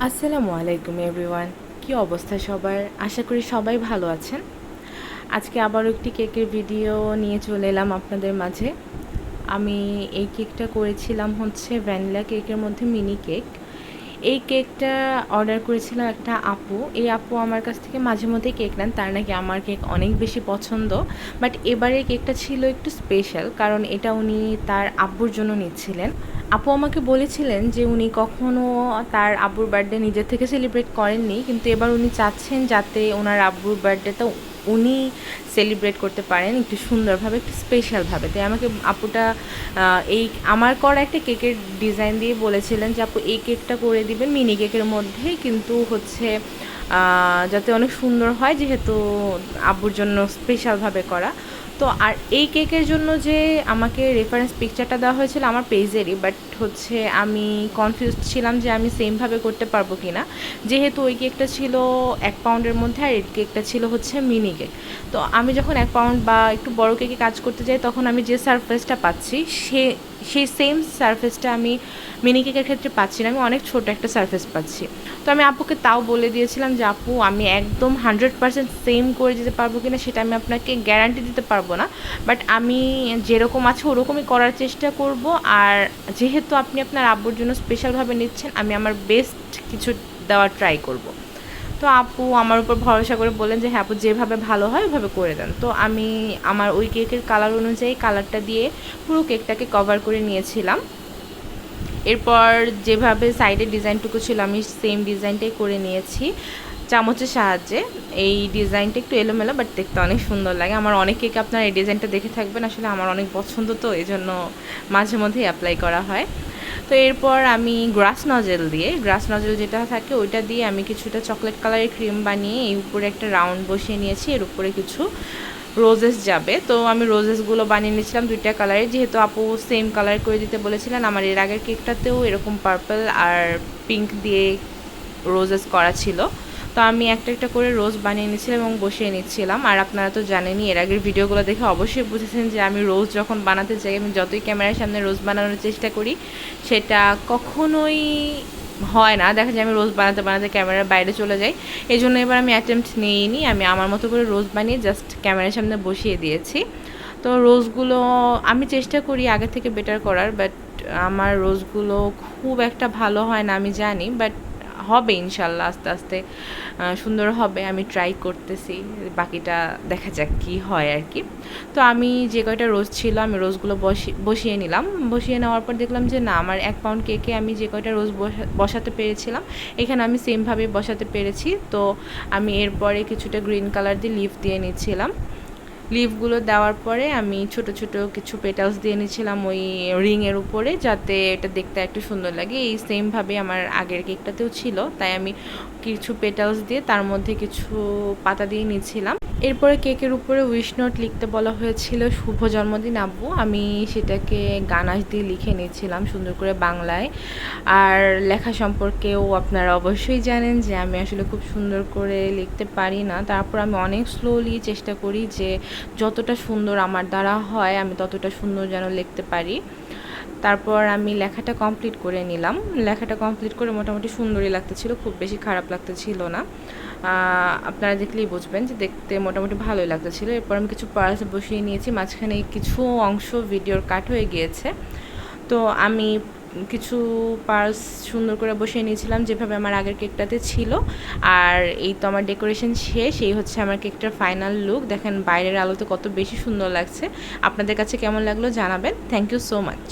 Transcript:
আসসালামু আলাইকুম এভরিওয়ান। কি অবস্থা সবার? আশা করি সবাই ভালো আছেন। আজকে আবারও একটি কেকের ভিডিও নিয়ে চলে এলাম আপনাদের মাঝে। আমি এই কেকটা করেছিলাম হচ্ছে ভ্যানিলা কেকের মধ্যে মিনি কেক। এই কেকটা অর্ডার করেছিলাম একটা আপু। এই আপু আমার কাছ থেকে মাঝে মধ্যেই কেক নেন, তার নাকি আমার কেক অনেক বেশি পছন্দ। বাট এবারে কেকটা ছিল একটু স্পেশাল, কারণ এটা উনি তার আব্বুর জন্য নিচ্ছিলেন। আপু আমাকে বলেছিলেন যে উনি কখনো তার আব্বুর বার্থডে নিজের থেকে সেলিব্রেট করেননি, কিন্তু এবার উনি চাচ্ছেন যাতে ওনার আব্বুর বার্থডেটা উনি সেলিব্রেট করতে পারেন একটু সুন্দরভাবে, একটু স্পেশালভাবে। তাই আমাকে আপুটা এই আমার করা একটা কেকের ডিজাইন দিয়ে বলেছিলেন যে আপু এই কেকটা করে দিবেন মিনি কেকের মধ্যে, কিন্তু হচ্ছে যাতে অনেক সুন্দর হয়, যেহেতু আব্বুর জন্য স্পেশালভাবে করা। তো আর এই কেকের জন্য যে আমাকে রেফারেন্স পিকচারটা দেওয়া হয়েছিল আমার পেজেরই, বাট হচ্ছে আমি কনফিউজ ছিলাম যে আমি সেমভাবে করতে পারবো কি না, যেহেতু ওই কেকটা ছিল 1 পাউন্ডের মধ্যে আর এই কেকটা ছিল হচ্ছে মিনি কেক। তো আমি যখন 1 পাউন্ড বা একটু বড় কেকে কাজ করতে যাই, তখন আমি যে সারফেসটা পাচ্ছি সেই সেম সারফেসটা আমি মিনি কেকের ক্ষেত্রে পাচ্ছি না, আমি অনেক ছোট একটা সারফেস পাচ্ছি। তো আমি আপুকে তাও বলে দিয়েছিলাম যে আপু আমি একদম 100% সেম করে দিতে পারবো কিনা সেটা আমি আপনাকে গ্যারান্টি দিতে পারবো না, বাট আমি যেরকম আছে ওরকমই করার চেষ্টা করব। আর যেহেতু আপনি আপনার আব্বুর জন্য স্পেশালভাবে নিচ্ছেন, আমি আমার বেস্ট কিছু দেওয়ার ট্রাই করব। তো আপু আমার উপর ভরসা করে বললেন যে হ্যাঁ আপু যেভাবে ভালো হয় ওইভাবে করে দেন। তো আমি আমার ওই কেকের কালার অনুযায়ী কালারটা দিয়ে পুরো কেকটাকে কভার করে নিয়েছিলাম। এরপর যেভাবে সাইডের ডিজাইনটুকু ছিল আমি সেম ডিজাইনটাই করে নিয়েছি চামচের সাহায্যে। এই ডিজাইনটা একটু এলোমেলো, বাট দেখতে অনেক সুন্দর লাগে। আমার অনেক কেক আপনার এই ডিজাইনটা দেখে থাকবেন, আসলে আমার অনেক পছন্দ, তো এই জন্য মাঝে মধ্যেই অ্যাপ্লাই করা হয়। তো এরপর আমি গ্রাস নজেল যেটা থাকে ওইটা দিয়ে আমি কিছুটা চকলেট কালারের ক্রিম বানিয়ে এই উপরে একটা রাউন্ড বসিয়ে নিয়েছি। এর উপরে কিছু রোজেস যাবে, তো আমি রোজেসগুলো বানিয়ে নিয়েছিলাম 2টা কালারের, যেহেতু আপু সেম কালার করে দিতে বলেছিলেন। আমার এর আগের কেকটাতেও এরকম পার্পল আর পিঙ্ক দিয়ে রোজেস করা ছিল। তো আমি একটা একটা করে রোজ বানিয়ে নিচ্ছিলাম এবং বসিয়ে নিচ্ছিলাম। আর আপনারা তো জানেনই, এর আগের ভিডিওগুলো দেখে অবশ্যই বুঝেছেন যে আমি রোজ যখন বানাতে যাই, আমি যতই ক্যামেরার সামনে রোজ বানানোর চেষ্টা করি সেটা কখনোই হয় না। দেখা যায় আমি রোজ বানাতে বানাতে ক্যামেরার বাইরে চলে যাই। এই জন্য এবার আমি অ্যাটেম্পট নিইনি, আমি আমার মতো করে রোজ বানিয়ে জাস্ট ক্যামেরার সামনে বসিয়ে দিয়েছি। তো রোজগুলো আমি চেষ্টা করি আগে থেকে বেটার করার, বাট আমার রোজগুলো খুব একটা ভালো হয় না আমি জানি, বাট হবে ইনশাল্লাহ, আস্তে আস্তে সুন্দর হবে। আমি ট্রাই করতেছি, বাকিটা দেখা যাক কী হয় আর কি। তো আমি যে কয়টা রোজ ছিল আমি রোজগুলো বসিয়ে নিলাম। বসিয়ে নেওয়ার পর দেখলাম যে না, আমার 1 পাউন্ড কেকে আমি যে কয়টা রোজ বসাতে পেরেছিলাম এখানে আমি সেমভাবে বসাতে পেরেছি। তো আমি এরপরে কিছুটা গ্রিন কালার দিয়ে লিফ দিয়ে নিচ্ছিলাম। লিভগুলো দেওয়ার পরে আমি ছোট ছোট কিছু পেটালস দিয়ে নিয়েছিলাম ওই রিংয়ের উপরে, যাতে এটা দেখতে একটু সুন্দর লাগে। এই সেমভাবে আমার আগের কেকটাতেও ছিল, তাই আমি কিছু পেটালস দিয়ে তার মধ্যে কিছু পাতা দিয়ে নিচ্ছিলাম। এরপরে কেকের উপরে উইশ নোট লিখতে বলা হয়েছিল, শুভ জন্মদিন আব্বু। আমি সেটাকে গানাশ দিয়ে লিখে নিয়েছিলাম সুন্দর করে বাংলায়। আর লেখা সম্পর্কেও আপনারা অবশ্যই জানেন যে আমি আসলে খুব সুন্দর করে লিখতে পারি না, তারপর আমি অনেক স্লোলি চেষ্টা করি যে যতটা সুন্দর আমার দ্বারা হয় আমি ততটা সুন্দর যেন লিখতে পারি। তারপর আমি লেখাটা কমপ্লিট করে নিলাম। লেখাটা কমপ্লিট করে মোটামুটি সুন্দরই লাগতেছিল, খুব বেশি খারাপ লাগতেছিল না। আপনারা দেখলেই বুঝবেন যে দেখতে মোটামুটি ভালোই লাগতেছিল। এরপর আমি কিছু পার্স বসিয়ে নিয়েছি, মাঝখানে কিছু অংশ ভিডিওর কাট হয়ে গিয়েছে। তো আমি কিছু পার্স সুন্দর করে বসিয়ে নিয়েছিলাম যেভাবে আমার আগের কেকটাতে ছিল। আর এই তো আমার ডেকোরেশন শেষ, এই হচ্ছে আমার কেকটার ফাইনাল লুক। দেখেন বাইরের আলোতে কত বেশি সুন্দর লাগছে। আপনাদের কাছে কেমন লাগলো জানাবেন। Thank you so much.